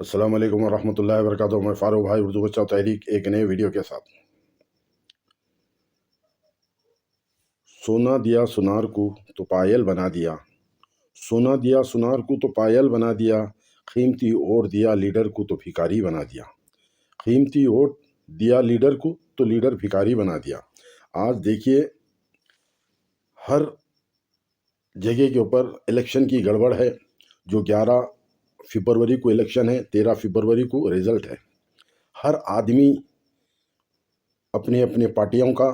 السلام علیکم ورحمۃ اللہ وبرکاتہ۔ میں فاروق بھائی اردو بچہ تحریک ایک نئے ویڈیو کے ساتھ۔ سونا دیا سنار کو تو پائل بنا دیا، سونا دیا سنار کو تو پائل بنا دیا، قیمتی ووٹ دیا لیڈر کو تو بھکاری بنا دیا، قیمتی ووٹ دیا لیڈر کو تو لیڈر بھکاری بنا دیا۔ آج دیکھیے ہر جگہ کے اوپر الیکشن کی گڑبڑ ہے۔ جو 11 فروری کو الیکشن ہے، 13 فروری کو رزلٹ ہے۔ ہر آدمی اپنے اپنے پارٹیوں کا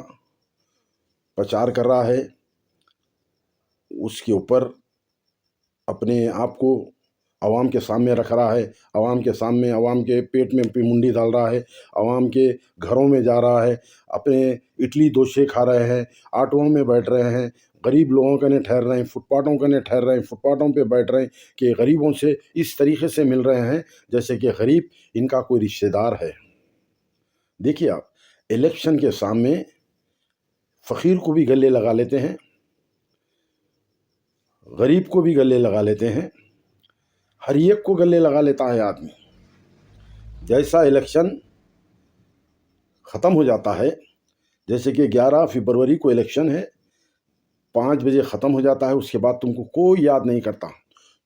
پرچار کر رہا ہے، اس کے اوپر اپنے آپ کو عوام کے سامنے رکھ رہا ہے، عوام کے سامنے عوام کے پیٹ میں منڈی ڈال رہا ہے، عوام کے گھروں میں جا رہا ہے، اپنے اڈلی دوسے کھا رہے ہیں، آٹوؤں میں بیٹھ رہے ہیں، غریب لوگوں کے نے ٹھہر رہے ہیں، فٹ پاتھوں کے نے ٹھہر رہے ہیں، فٹ پاتھوں پہ بیٹھ رہے ہیں کہ غریبوں سے اس طریقے سے مل رہے ہیں جیسے کہ غریب ان کا کوئی رشتہ دار ہے۔ دیکھیے آپ الیکشن کے سامنے فقیر کو بھی گلے لگا لیتے ہیں، غریب کو بھی گلے لگا لیتے ہیں، ہر ایک کو گلے لگا لیتا ہے آدمی۔ جیسا الیکشن ختم ہو جاتا ہے، جیسے کہ 11 فروری کو الیکشن ہے، 5 بجے ختم ہو جاتا ہے، اس کے بعد تم کو کوئی یاد نہیں کرتا،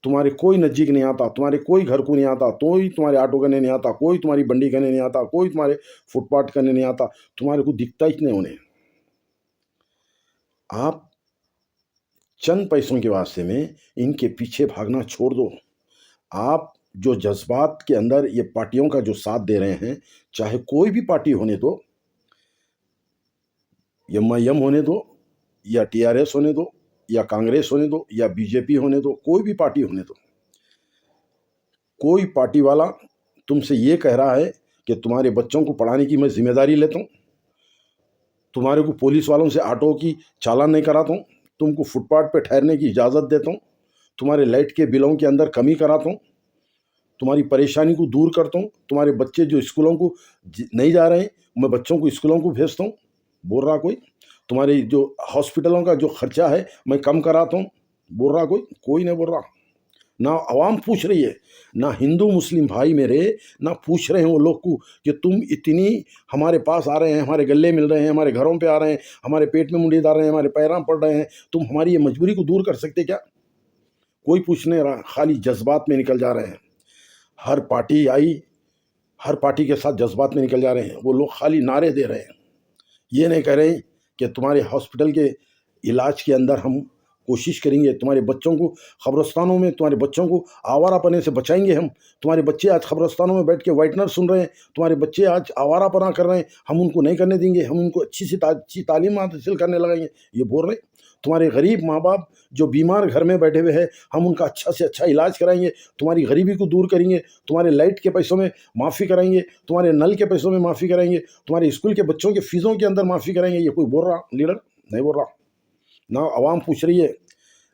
تمہارے کوئی نزدیک نہیں آتا، تمہارے کوئی گھر کو نہیں آتا، کوئی تمہارے آٹو کرنے نہیں آتا، کوئی تمہاری بنڈی کرنے نہیں آتا، کوئی تمہارے فٹ پاتھ کرنے نہیں آتا، تمہارے کو دکھتا ہی نہیں انہیں۔ آپ چند پیسوں کے واسطے میں ان کے پیچھے بھاگنا چھوڑ دو۔ آپ جو جذبات کے اندر یہ پارٹیوں کا جو ساتھ دے رہے ہیں، چاہے کوئی بھی پارٹی ہونے دو، ایم ہونے دو یا TRS ہونے دو یا کانگریس ہونے دو یا BJP ہونے دو، کوئی بھی پارٹی ہونے دو، کوئی پارٹی والا تم سے یہ کہہ رہا ہے کہ تمہارے بچوں کو پڑھانے کی میں ذمہ داری لیتا ہوں، تمہارے کو پولیس والوں سے آٹو کی چالان نہیں کراتا ہوں، تم کو فٹ پاتھ پہ ٹھہرنے کی اجازت دیتا ہوں، تمہارے لائٹ کے بلوں کے اندر کمی کراتا ہوں، تمہاری پریشانی کو دور کرتا ہوں، تمہارے بچے جو اسکولوں کو نہیں جا رہے ہیں میں بچوں کو اسکولوں کو بھیجتا ہوں، بول رہا کوئی؟ تمہارے جو ہاسپٹلوں کا جو خرچہ ہے میں کم کراتا ہوں، بول رہا کوئی نہیں بول رہا۔ نہ عوام پوچھ رہی ہے، نہ ہندو مسلم بھائی میرے نہ پوچھ رہے ہیں وہ لوگ کو کہ تم اتنی ہمارے پاس آ رہے ہیں، ہمارے گلے مل رہے ہیں، ہمارے گھروں پہ آ رہے ہیں، ہمارے پیٹ میں منڈی ڈال رہے ہیں، ہمارے پیراں پڑ رہے ہیں، تم ہماری یہ مجبوری کو دور کر سکتے کیا؟ کوئی پوچھ نہیں رہا، خالی جذبات میں نکل جا رہے ہیں۔ ہر پارٹی آئی، ہر پارٹی کے ساتھ جذبات میں نکل جا رہے ہیں، وہ لوگ خالی نعرے دے رہے ہیں، یہ نہیں کہہ رہے ہیں کہ تمہارے ہاسپٹل کے علاج کے اندر ہم کوشش کریں گے، تمہارے بچوں کو قبرستانوں میں تمہارے بچوں کو آوارہ پنے سے بچائیں گے ہم۔ تمہارے بچے آج قبرستانوں میں بیٹھ کے وائٹنر سن رہے ہیں، تمہارے بچے آج آوارہ پنا کر رہے ہیں، ہم ان کو نہیں کرنے دیں گے، ہم ان کو اچھی سے اچھی تعلیم حاصل کرنے لگائیں گے، یہ بول رہے ہیں۔ تمہارے غریب ماں باپ جو بیمار گھر میں بیٹھے ہوئے ہیں، ہم ان کا اچھا سے اچھا علاج کرائیں گے، تمہاری غریبی کو دور کریں گے، تمہارے لائٹ کے پیسوں میں معافی کرائیں گے، تمہارے نل کے پیسوں میں معافی کرائیں گے، تمہارے اسکول کے بچوں کے فیسوں کے اندر معافی کریں گے، یہ کوئی بول رہا لیڈر؟ نہیں بول رہا۔ نہ عوام پوچھ رہی ہے۔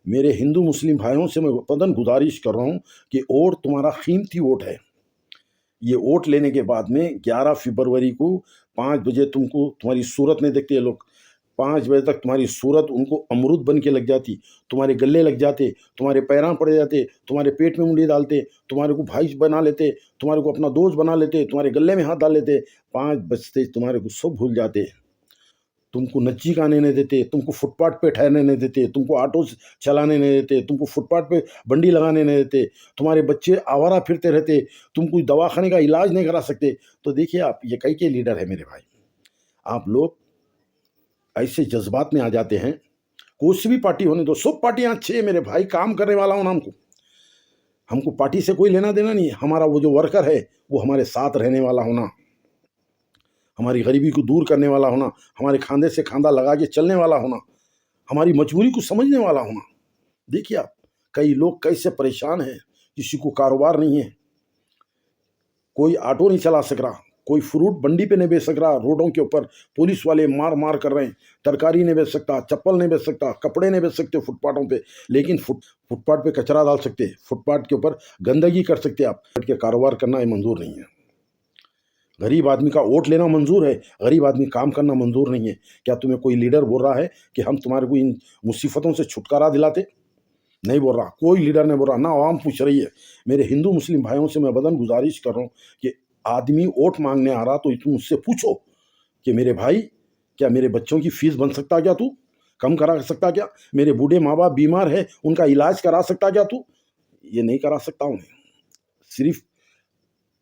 میرے ہندو مسلم بھائیوں سے میں وطن گزارش کر رہا ہوں کہ ووٹ تمہارا قیمتی ووٹ ہے، یہ ووٹ لینے کے بعد میں 11 فروری کو 5 بجے تم کو تمہاری صورت نہیں دیکھتے لوگ، 5 بجے تک تمہاری صورت ان کو امرود بن کے لگ جاتی، تمہارے گلے لگ جاتے، تمہارے پیراں پڑ جاتے، تمہارے پیٹ میں منڈی ڈالتے، تمہارے کو بھائی بنا لیتے، تمہارے کو اپنا دوست بنا لیتے، تمہارے گلے میں ہاتھ ڈال لیتے، 5 بجتے تمہارے کو سب بھول جاتے، تم کو نزدیک آنے نہیں دیتے، تم کو فٹ پاتھ پہ ٹھہرنے نہیں دیتے، تم کو آٹو چلانے نہیں دیتے، تم کو فٹ پاتھ پہ بنڈی لگانے نہیں دیتے، تمہارے بچے آوارہ پھرتے رہتے، تم کوئی دواخانے کا علاج نہیں کرا سکتے۔ تو دیکھیے آپ یہ کئی کے لیڈر ہے میرے بھائی، آپ لوگ ایسے جذبات میں آ جاتے ہیں، کوئی سی بھی پارٹی ہونے دو، سب پارٹیاں اچھے ہیں میرے بھائی، کام کرنے والا ہونا ہم کو پارٹی سے کوئی لینا دینا نہیں ہے، ہمارا وہ جو ورکر ہے وہ ہمارے ساتھ رہنے والا ہونا، ہماری غریبی کو دور کرنے والا ہونا، ہمارے کھاندے سے کھاندہ لگا کے چلنے والا ہونا، ہماری مجبوری کو سمجھنے والا ہونا۔ دیکھیے آپ کئی لوگ کیسے پریشان ہیں، کسی کو کاروبار نہیں ہے، کوئی آٹو نہیں چلا سک رہا، کوئی فروٹ بنڈی پہ نہیں بیچ سک رہا، روڈوں کے اوپر پولیس والے مار مار کر رہے ہیں، ترکاری نہیں بیچ سکتا، چپل نہیں بیچ سکتا، کپڑے نہیں بیچ سکتے فٹ پاتھوں پہ، لیکن فٹ پاتھ پہ کچرا ڈال سکتے، فٹ پاتھ کے اوپر گندگی کر سکتے، آپ کے کاروبار کرنا یہ منظور نہیں ہے۔ غریب آدمی کا ووٹ لینا منظور ہے، غریب آدمی کام کرنا منظور نہیں ہے۔ کیا تمہیں کوئی لیڈر بول رہا ہے کہ ہم تمہارے کو ان مصیبتوں سے چھٹکارا دلاتے؟ نہیں بول رہا، کوئی لیڈر نہیں بول رہا، نہ عوام پوچھ رہی ہے۔ میرے ہندو مسلم بھائیوں سے میں بدن گزارش کر رہا ہوں کہ آدمی ووٹ مانگنے آ رہا تو تم اس سے پوچھو کہ میرے بھائی کیا میرے بچوں کی فیس بن سکتا کیا تو؟ کم کرا سکتا کیا؟ میرے بوڑھے ماں باپ بیمار ہے، ان کا علاج کرا سکتا کیا تو؟ یہ نہیں کرا سکتا ہوں میں۔ صرف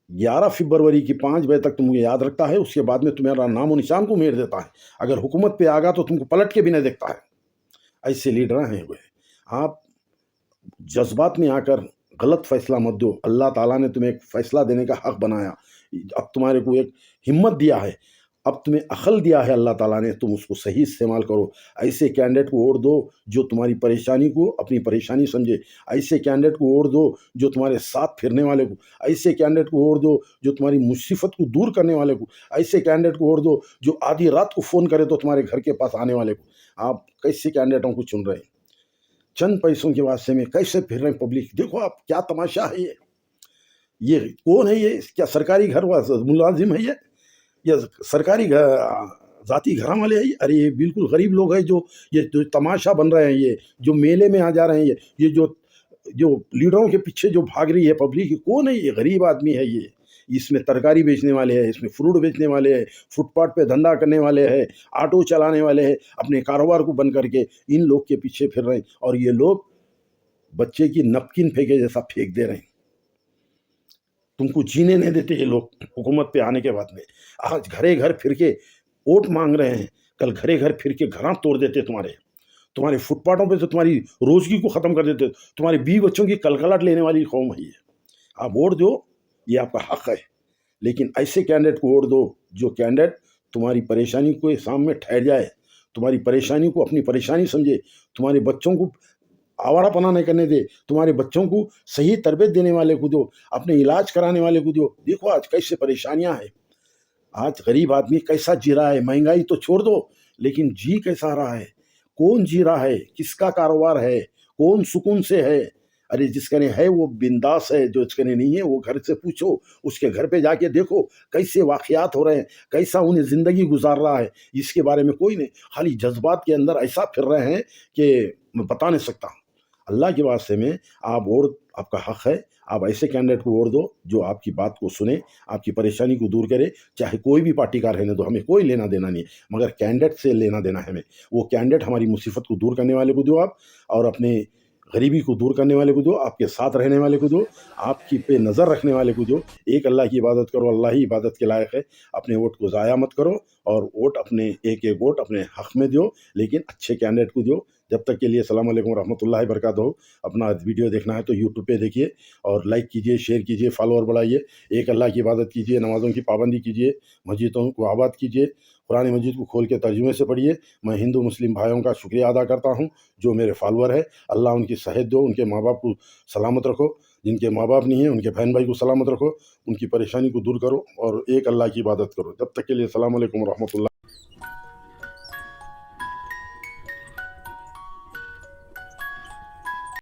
11 فروری کی 5 بجے تک تم مجھے یاد رکھتا ہے، اس کے بعد میں تمہارا نام و نشان کو میٹ دیتا ہے۔ اگر حکومت پہ آگا تو تم کو پلٹ کے بھی نہیں دیکھتا ہے۔ ایسے لیڈر ہیں وہ۔ آپ جذبات میں آ کر غلط فیصلہ مت دو۔ اللہ تعالیٰ نے تمہیں ایک فیصلہ دینے کا حق بنایا، اب تمہارے کو ایک ہمت دیا ہے، اب تمہیں عقل دیا ہے اللہ تعالیٰ نے، تم اس کو صحیح استعمال کرو۔ ایسے کینڈیڈیٹ کو ووٹ دو جو تمہاری پریشانی کو اپنی پریشانی سمجھے، ایسے کینڈیڈیٹ کو ووٹ دو جو تمہارے ساتھ پھرنے والے کو، ایسے کینڈیڈیٹ کو ووٹ دو جو تمہاری مصیبت کو دور کرنے والے کو، ایسے کینڈیڈیٹ کو ووٹ دو جو آدھی رات کو فون کرے تو تمہارے گھر کے پاس آنے والے کو۔ آپ کیسے کینڈیڈیٹوں کو چن رہے ہیں؟ چند پیسوں کے واسطے میں کیسے پھر رہے ہیں پبلک؟ دیکھو آپ کیا تماشا ہے یہ کون ہے؟ یہ کیا سرکاری گھر ملازم ہے یا سرکاری ذاتی گھر والے ہیں؟ ارے یہ بالکل غریب لوگ ہیں جو یہ تماشا بن رہے ہیں، یہ جو میلے میں آ جا رہے ہیں، یہ جو لیڈروں کے پیچھے جو بھاگ رہی ہے پبلک، کون ہے یہ؟ غریب آدمی ہے یہ۔ اس میں ترکاری بیچنے والے ہیں، اس میں فروٹ بیچنے والے ہیں، فٹ پاتھ پہ دھندا کرنے والے ہیں، آٹو چلانے والے ہیں، اپنے کاروبار کو بند کر کے ان لوگ کے پیچھے پھر رہے ہیں، اور یہ لوگ بچے کی نپکن پھینکے جیسا پھینک دے رہے ہیں۔ تم کو جینے نہیں دیتے یہ لوگ حکومت پہ آنے کے بعد میں۔ آج گھرے گھر پھر کے ووٹ مانگ رہے ہیں، کل گھرے گھر پھر کے گھراں توڑ دیتے تمہارے فٹ پاتھوں پہ سے تمہاری روزگی کو ختم کر دیتے، تمہارے بیوی بچوں کی کلکلاٹ لینے والی قوم ہے یہ۔ آپ ووٹ دو، یہ آپ کا حق ہے، لیکن ایسے کینڈیڈیٹ کو ووٹ دو جو کینڈیڈیٹ تمہاری پریشانی کو سامنے ٹھہر جائے، تمہاری پریشانی کو اپنی پریشانی سمجھے، تمہارے بچوں کو آوارہ پناہ نہیں کرنے دے، تمہارے بچوں کو صحیح تربیت دینے والے کو دو، اپنے علاج کرانے والے کو دو۔ دیکھو آج کیسے پریشانیاں ہیں، آج غریب آدمی کیسا جی رہا ہے۔ مہنگائی تو چھوڑ دو، لیکن جی کیسا رہا ہے؟ کون جی رہا ہے؟ کس کا کاروبار ہے؟ کون سکون سے ہے؟ ارے جس کے ہے وہ بنداس ہے، جو اس کے نہیں ہے وہ گھر سے پوچھو، اس کے گھر پہ جا کے دیکھو کیسے واقعات ہو رہے ہیں، کیسا انہیں زندگی گزار رہا ہے، اس کے بارے میں کوئی نہیں۔ خالی جذبات کے اندر ایسا پھر رہے ہیں کہ میں بتا نہیں سکتا۔ اللہ کے واسطے میں آپ ووٹ، آپ کا حق ہے، آپ ایسے کینڈیڈیٹ کو ووٹ دو جو آپ کی بات کو سنے، آپ کی پریشانی کو دور کرے، چاہے کوئی بھی پارٹی کا رہنے دو، ہمیں کوئی لینا دینا نہیں ہے، مگر کینڈیڈیٹ سے لینا دینا ہے ہمیں۔ وہ کینڈیڈیٹ ہماری مصیبت کو دور کرنے والے کو دو آپ، اور اپنے غریبی کو دور کرنے والے کو دو، آپ کے ساتھ رہنے والے کو دو، آپ کی پہ نظر رکھنے والے کو دو۔ ایک اللہ کی عبادت کرو، اللہ ہی عبادت کے لائق ہے۔ اپنے ووٹ کو ضائع مت کرو، اور ووٹ اپنے ایک ووٹ اپنے حق میں دو، لیکن اچھے کینڈیڈیٹ کو دو۔ جب تک کے لیے السلام علیکم ورحمۃ اللہ وبرکاتہ۔ اپنا ویڈیو دیکھنا ہے تو یوٹیوب پہ دیکھیے، اور لائک کیجیے، شیئر کیجیے، فالوور بڑھائیے، ایک اللہ کی عبادت کیجیے، نمازوں کی پابندی کیجیے، مسجدوں کو آباد کیجیے، قرآن مجید کو کھول کے ترجمے سے پڑھیے۔ میں ہندو مسلم بھائیوں کا شکریہ ادا کرتا ہوں جو میرے فالوور ہے۔ اللہ ان کی صحت دو، ان کے ماں باپ کو سلامت رکھو، جن کے ماں باپ نہیں ہیں ان کے بہن بھائی کو سلامت رکھو، ان کی پریشانی کو دور کرو، اور ایک اللہ کی عبادت کرو۔ جب تک کے لیے السلام علیکم ورحمۃ اللہ۔